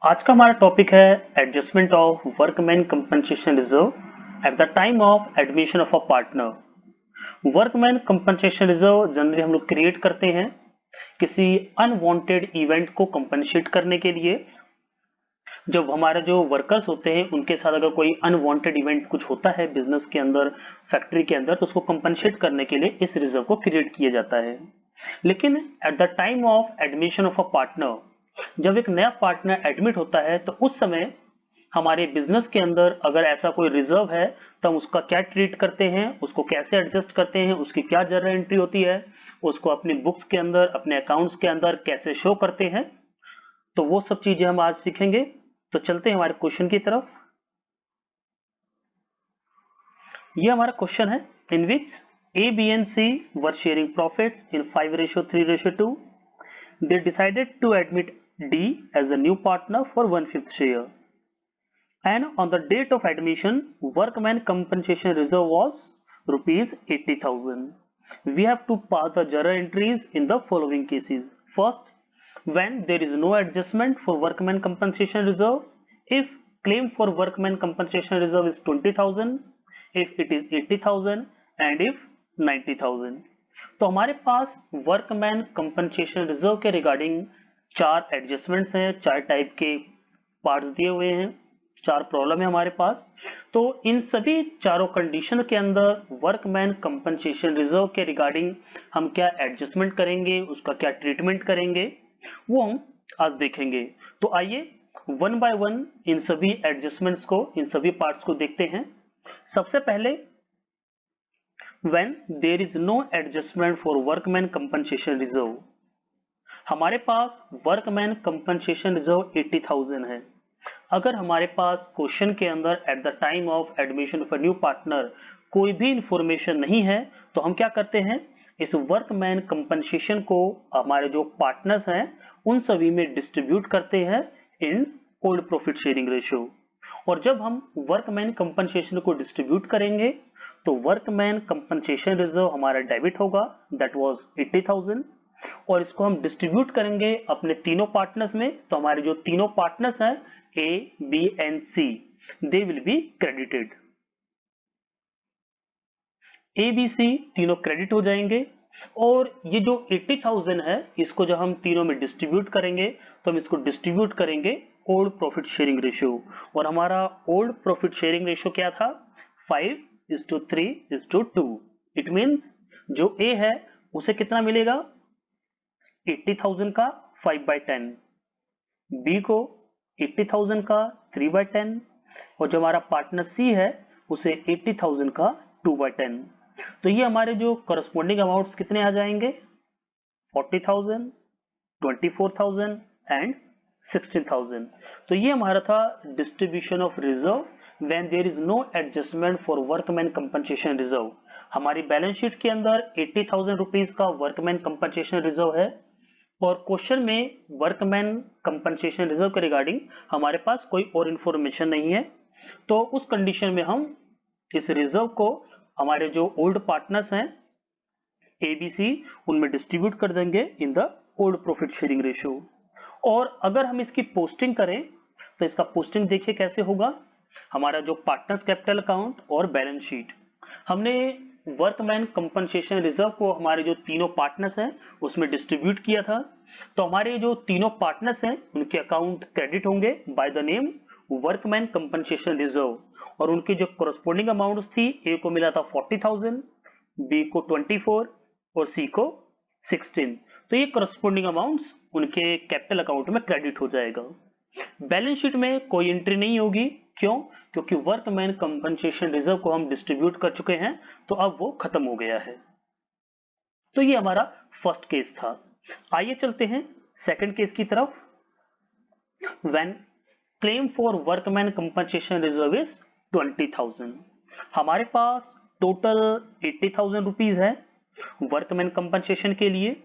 आज का हमारा टॉपिक है adjustment of workman compensation reserve at the time of admission of a partner. Workman compensation reserve generally हम लोग क्रिएट करते हैं किसी अनवांटेड इवेंट को कंपनसेट करने के लिए। जब हमारे जो वर्कर्स होते हैं उनके साथ अगर कोई अनवांटेड इवेंट कुछ होता है बिजनेस के अंदर, फैक्ट्री के अंदर, तो उसको कंपनसेट करने के लिए इस रिजर्व को क्रिएट किया जाता है। लेकिन at the time of admission of a partner, जब एक नया पार्टनर एडमिट होता है तो उस समय हमारे बिजनेस के अंदर अगर ऐसा कोई रिजर्व है तो हम उसका क्या ट्रीट करते हैं, उसको कैसे एडजस्ट करते हैं, उसकी क्या जर्नल एंट्री होती है, उसको अपनी बुक्स के अंदर, अपने अकाउंट्स के अंदर कैसे शो करते हैं, तो वो सब चीजें हम आज सीखेंगे। तो चलते हैं हमारे क्वेश्चन की तरफ। ये हमारा क्वेश्चन है, in which A B and C were sharing profits in 5:3:2। They decided to admit D as a new partner for 1/5 share. And on the date of admission, workman compensation reserve was rupees 80,000. We have to pass the journal entries in the following cases. First, when there is no adjustment for workman compensation reserve, if claim for workman compensation reserve is 20,000, if it is 80,000, and if 90,000. तो हमारे पास workman compensation reserve के regarding चार adjustments हैं, चार type के parts दिए हुए हैं, चार प्रॉब्लम है हमारे पास। तो इन सभी चारों कंडीशन के अंदर वर्कमैन कंपनसेशन रिजर्व के रिगार्डिंग हम क्या एडजस्टमेंट करेंगे, उसका क्या ट्रीटमेंट करेंगे, वो हम आज देखेंगे। तो आइए वन बाय वन इन सभी एडजस्टमेंट्स को, इन सभी पार्ट्स को देखते हैं। सबसे पहले, when there is no adjustment for workman compensation reserve, हमारे पास वर्कमैन कंपनसेशन रिजर्व 80,000 है। अगर हमारे पास क्वेश्चन के अंदर at the time of admission of a new partner कोई भी इंफॉर्मेशन नहीं है तो हम क्या करते हैं, इस वर्कमैन कंपनसेशन को हमारे जो पार्टनर्स हैं उन सभी में डिस्ट्रीब्यूट करते हैं in old profit sharing ratio. और जब हम वर्कमैन कंपनसेशन को डिस्ट्रीब्यूट करेंगे तो वर्कमैन कंपनसेशन रिजर्व हमारा डेबिट होगा, दैट वाज 80,000, और इसको हम डिस्ट्रीब्यूट करेंगे अपने तीनों पार्टनर्स में। तो हमारे जो तीनों पार्टनर्स हैं A B and C, they will be credited. A B C तीनों क्रेडिट हो जाएंगे। और ये जो 80,000 है इसको जब हम तीनों में डिस्ट्रीब्यूट करेंगे तो हम इसको डिस्ट्रीब्यूट करेंगे ओल्ड प्रॉफिट शेयरिंग रेशियो। और हमारा ओल्ड प्रॉफिट शेयरिंग रेशियो क्या था, 5:3:2। इट मीन्स जो ए है उसे कितना मिलेगा, 80,000 का 5/10, बी को 80,000 का 3/10, और जो हमारा पार्टनर सी है उसे 80,000 का 2/10। तो ये हमारे जो करस्पॉन्डिंग अमाउंट्स कितने आ जाएंगे, 40,000, 24,000 एंड 16,000। तो ये हमारा था distribution of reserve when there is no adjustment for workman compensation reserve. हमारी बैलेंस शीट के अंदर 80,000 रुपीज का वर्कमैन कंपनसेशन रिजर्व है और क्वेश्चन में वर्कमैन कंपनसेशन रिजर्व के रिगार्डिंग हमारे पास कोई और इंफॉर्मेशन नहीं है। तो उस कंडीशन में हम इस रिजर्व को हमारे जो ओल्ड पार्टनर्स हैं ए बी सी उनमें डिस्ट्रीब्यूट कर देंगे in the old profit sharing ratio. और अगर हम इसकी पोस्टिंग करें तो इसका पोस्टिंग देखिए कैसे होगा। हमारा जो पार्टनर्स कैपिटल अकाउंट और बैलेंस शीट, हमने वर्कमैन कंपनसेशन रिजर्व को हमारे जो तीनों पार्टनर्स हैं उसमें डिस्ट्रीब्यूट किया था। तो हमारे जो तीनों पार्टनर्स हैं उनके अकाउंट क्रेडिट होंगे by the name workman compensation reserve, और उनकी जो कोरस्पोंडिंग अमाउंट्स थी, ए को मिला था 40,000, बी को 24 और सी को 16। तो ये करस्पॉन्डिंग अमाउंट्स उनके कैपिटल अकाउंट में क्रेडिट हो जाएगा। बैलेंस शीट में कोई एंट्री नहीं होगी, क्यों, क्योंकि वर्कमैन कंपनसेशन रिजर्व को हम डिस्ट्रीब्यूट कर चुके हैं तो अब वो खत्म हो गया है। तो ये हमारा फर्स्ट केस था। आइए चलते हैं सेकंड केस की तरफ। When claim for workman compensation reserve is 20,000, हमारे पास टोटल 80,000 रुपीज है वर्कमैन कंपनसेशन के लिए,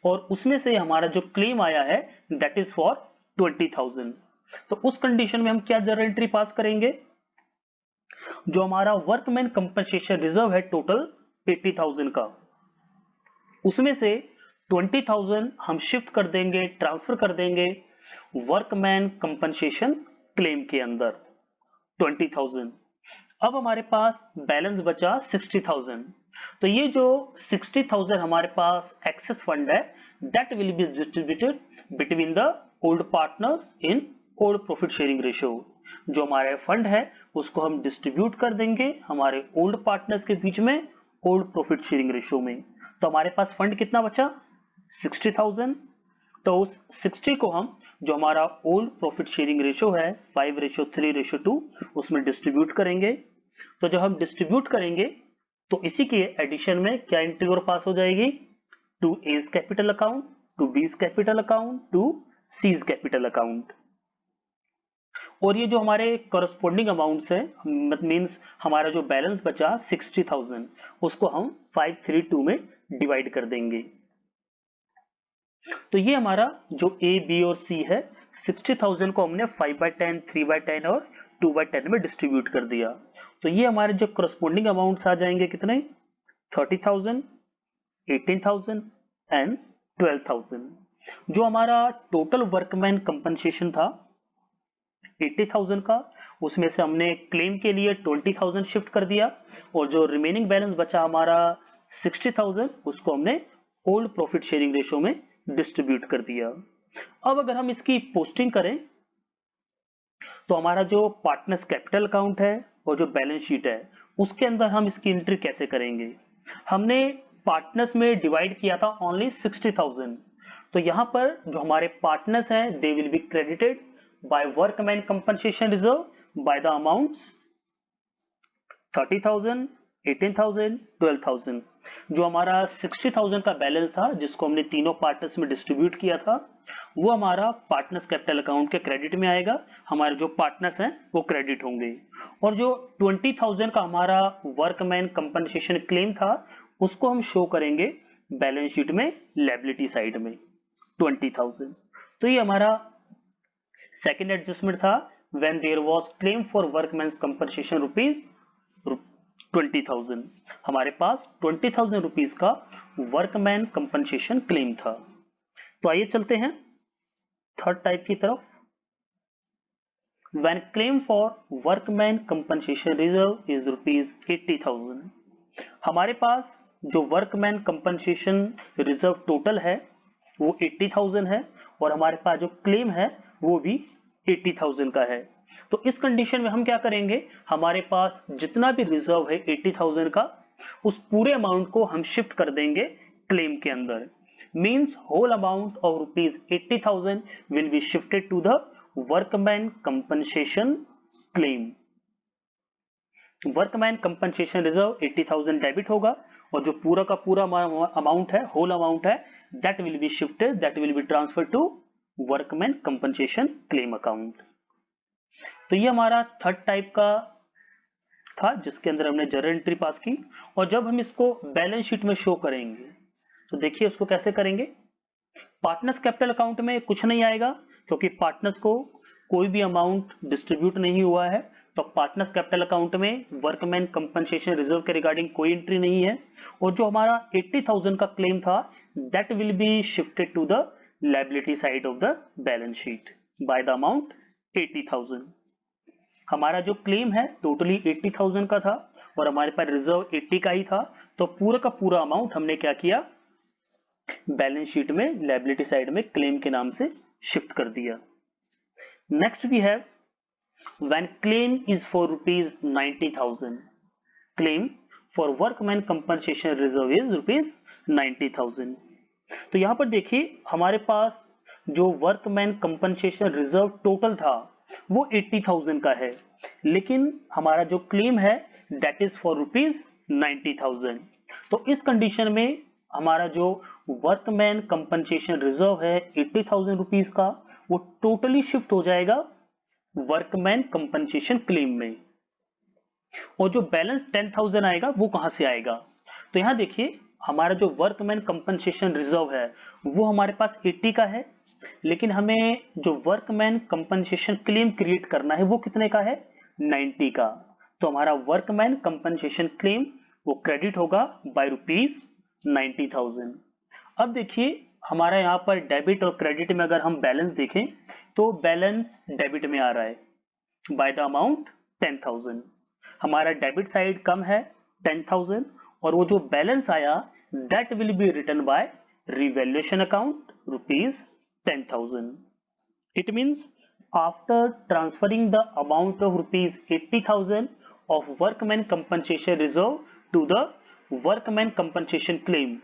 और उसमें से हमारा जो क्लेम आया है दैट इज फॉर 20,000। तो उस कंडीशन में हम क्या जर्नल एंट्री पास करेंगे, जो हमारा वर्कमैन कंपनसेशन रिजर्व है टोटल 80,000 का, उसमें से 20,000 हम शिफ्ट कर देंगे, ट्रांसफर कर देंगे वर्कमैन कंपनसेशन क्लेम के अंदर 20,000। अब हमारे पास बैलेंस बचा 60,000। तो ये जो 60,000 हमारे पास एक्सेस फंड है, that will be distributed between the old partners in old profit sharing ratio. जो हमारे फंड है उसको हम डिस्ट्रीब्यूट कर देंगे हमारे ओल्ड पार्टनर्स के बीच में ओल्ड प्रॉफिट शेयरिंग रेशियो में। तो हमारे पास फंड कितना बचा? 60,000। तो उस 60 को हम जो हमारा ओल्ड प्रॉफिट शेयरिंग रेशियो है 5:3:2 उसमें डिस्ट्रीब्यूट करेंगे। तो जब हम डिस्ट्रीब्यूट करेंगे तो इसी के एडिशन में क्या एंट्री और पास हो जाएगी? To A's capital account, to B's capital account, to C's capital account. और ये जो हमारे करस्पॉन्डिंग अमाउंट्स है मीन्स हमारा जो बैलेंस बचा 60,000 उसको हम 532 में डिवाइड कर देंगे। तो ये हमारा जो ए बी और सी है 60,000 को हमने 5/10, 3/10 और 2/10 में डिस्ट्रीब्यूट कर दिया। तो ये हमारे जो करस्पॉन्डिंग अमाउंट्स आ जाएंगे कितने? 30,000, 18,000 एंड 12,000। जो हमारा टोटल वर्कमैन कंपनसेशन था 80,000 का, उसमें से हमने क्लेम के लिए 20,000 शिफ्ट कर दिया और जो रिमेनिंग बैलेंस बचा हमारा 60,000 उसको हमने ओल्ड प्रॉफिट शेयरिंग रेशियो में डिस्ट्रीब्यूट कर दिया। अब अगर हम इसकी पोस्टिंग करें तो हमारा जो पार्टनर्स कैपिटल अकाउंट है और जो बैलेंस शीट है उसके अंदर हम इसकी एंट्री कैसे करेंगे? हमने पार्टनर्स में डिवाइड किया था ओनली 60,000। तो यहां पर जो हमारे पार्टनर्स हैं दे will be credited bye workman compensation reserve by the amounts 30,000, 18,000, 12,000। जो हमारा 60,000 का बैलेंस था जिसको हमने तीनों पार्टनर्स में डिस्ट्रीब्यूट किया था वो हमारा पार्टनर्स कैपिटल अकाउंट के क्रेडिट में आएगा, हमारे जो पार्टनर्स हैं वो क्रेडिट होंगे। और जो 20,000 का हमारा वर्कमैन कंपनसेशन क्लेम था उसको हम शो करेंगे बैलेंस शीट में लायबिलिटी साइड में 20,000। तो ये हमारा सेकेंड एडजस्टमेंट था when there was claim for workman compensation rupees 20,000। हमारे पास 20,000 रुपीज का वर्कमैन कंपनसेशन क्लेम था। तो आइए चलते हैं थर्ड टाइप की तरफ। When claim for workman compensation reserve is rupees 80,000। हमारे पास जो वर्कमैन कंपनसेशन रिजर्व टोटल है वो 80,000 है और हमारे पास जो क्लेम है वो भी 80,000 का है। तो इस कंडीशन में हम क्या करेंगे? हमारे पास जितना भी रिजर्व है 80,000 का उस पूरे अमाउंट को हम शिफ्ट कर देंगे क्लेम के अंदर। Means whole amount of rupees 80,000 will be shifted to the workman compensation claim. Workman compensation reserve 80,000 debit होगा और जो पूरा का पूरा अमाउंट है होल अमाउंट है that will be shifted, that will be transfer to workman compensation claim account. तो ये हमारा थर्ड टाइप का था जिसके अंदर हमने जर्नल एंट्री पास की। और जब हम इसको बैलेंस शीट में शो करेंगे तो देखिए उसको कैसे करेंगे। पार्टनर्स कैपिटल अकाउंट में कुछ नहीं आएगा क्योंकि पार्टनर्स को कोई भी अमाउंट डिस्ट्रीब्यूट नहीं हुआ है। तो पार्टनर्स कैपिटल अकाउंट में वर्कमैन कंपनसेशन रिजर्व के रिगार्डिंग कोई एंट्री नहीं है। और जो हमारा 80,000 का क्लेम था that will be shifted to the liability side of the balance sheet by the amount 80,000। हमारा जो क्लेम है टोटली 80,000 का था और हमारे पास रिजर्व 80 का ही था। तो पूरा का पूरा अमाउंट हमने क्या किया? बैलेंस शीट में लायबिलिटी साइड में क्लेम के नाम से शिफ्ट कर दिया। Next we have when claim is for rupees 90,000। Claim for workman compensation reserve is rupees 90,000। तो यहां पर देखिए हमारे पास जो वर्कमैन कंपनसेशन रिजर्व टोटल था वो 80,000 का है, लेकिन हमारा जो क्लेम है दैट इज फॉर रुपीज 90,000। तो इस कंडीशन में हमारा जो वर्कमैन कंपनसेशन रिजर्व है 80,000 रुपीज का वो टोटली शिफ्ट हो जाएगा वर्कमैन कंपनसेशन क्लेम में। और जो बैलेंस 10,000 आएगा वो कहां से आएगा? तो यहां देखिए हमारा जो वर्कमैन कंपनसेशन रिजर्व है वो हमारे पास 80 का है, लेकिन हमें जो वर्कमैन कंपनसेशन क्लेम क्रिएट करना है वो कितने का है? 90 का। तो हमारा वर्कमैन कंपनसेशन क्लेम वो क्रेडिट होगा बाय रुपीज 90,000। अब देखिए हमारा यहाँ पर डेबिट और क्रेडिट में अगर हम बैलेंस देखें तो बैलेंस डेबिट में आ रहा है बाय द अमाउंट 10,000। हमारा डेबिट साइड कम है 10,000 और वो जो बैलेंस आया that will be written by revaluation account rupees 10,000। It means after transferring the amount of rupees 80,000 of workman compensation reserve to the workman compensation claim,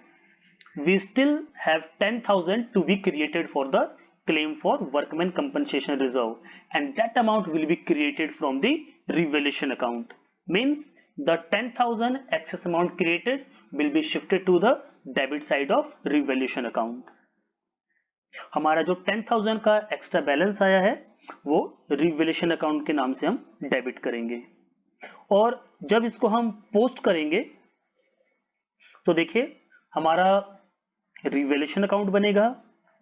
we still have 10,000 to be created for the claim for workman compensation reserve, and that amount will be created from the revaluation account. Means the 10,000 excess amount created will be shifted to the debit side of revaluation account. हमारा जो 10,000 का extra balance आया है वो revaluation account के नाम से हम डेबिट करेंगे और जब इसको हम पोस्ट करेंगे तो देखिए हमारा रिवैल्यूएशन अकाउंट बनेगा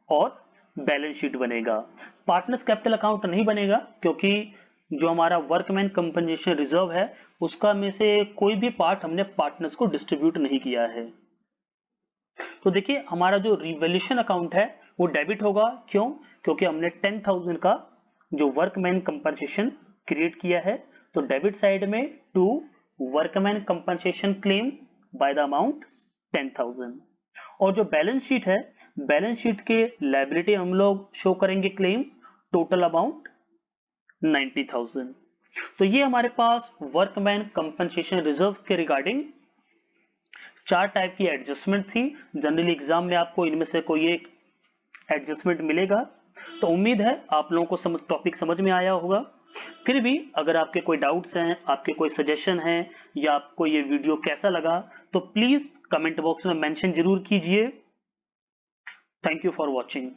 और बैलेंस शीट बनेगा। पार्टनर्स कैपिटल अकाउंट नहीं बनेगा क्योंकि जो हमारा वर्कमैन कंपनसेशन रिजर्व है उसका में से कोई भी पार्ट हमने पार्टनर्स को डिस्ट्रीब्यूट नहीं किया है। तो देखिए हमारा जो रिवैल्यूएशन अकाउंट है वो डेबिट होगा। क्यों? क्योंकि हमने 10,000 का जो वर्कमैन कंपनसेशन क्रिएट किया है। तो डेबिट साइड में to workman compensation claim by the amount 10,000 और जो बैलेंस शीट है बैलेंस शीट के लायबिलिटी हम लोग शो करेंगे क्लेम टोटल अमाउंट 90,000। तो ये हमारे पास वर्कमैन कंपनसेशन रिजर्व के रिगार्डिंग चार टाइप की एडजस्टमेंट थी। जनरली एग्जाम में आपको इनमें से कोई एक एडजस्टमेंट मिलेगा। तो उम्मीद है आप लोगों को टॉपिक समझ में आया होगा। फिर भी अगर आपके कोई डाउट्स हैं, आपके कोई सजेशन है या आपको ये वीडियो कैसा लगा तो प्लीज कमेंट बॉक्स में मेंशन जरूर कीजिए। Thank you for watching.